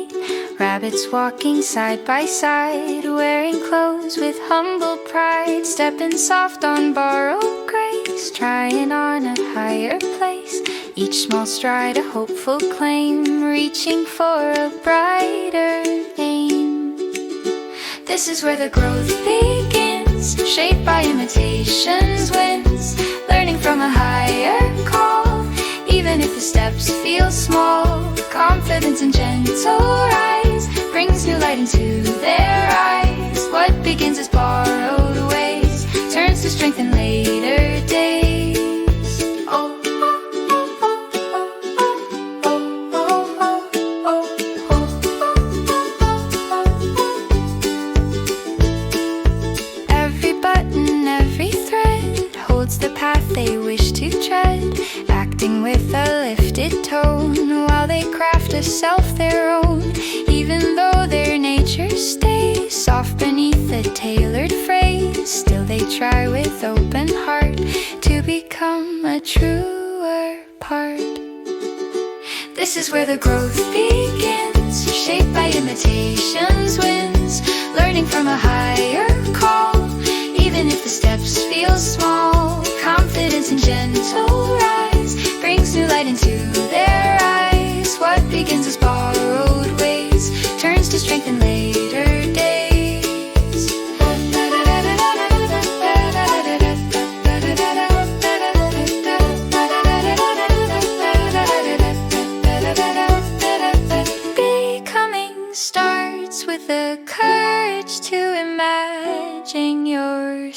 feet. Rabbits walking side by side, wearing clothes with humble pride, stepping soft on borrowed grace, trying on a higher place. Each small stride a hopeful claim, reaching for a brighter aim. This is where the growth begins, shaped by imitations wins, learning from a higher call. Even if the steps feel small, confidence and gentle rise brings new light into their eyes. What begins as borrowed ways turns to strength in later days. Every button, every thread holds the path they wish to tread, acting with a lifted tone while they craft a self their own. Even though their nature stays soft beneath the tailored phrase, still they try with open heart to become a truer part. This is where the growth begins, shaped by imitations wins, learning from a higher call. Even if the steps feel small, confidence and gentle rise brings new light into their eyes. What begins as borrowed ways turns to strength in later days. Becoming starts with the courage to imagine your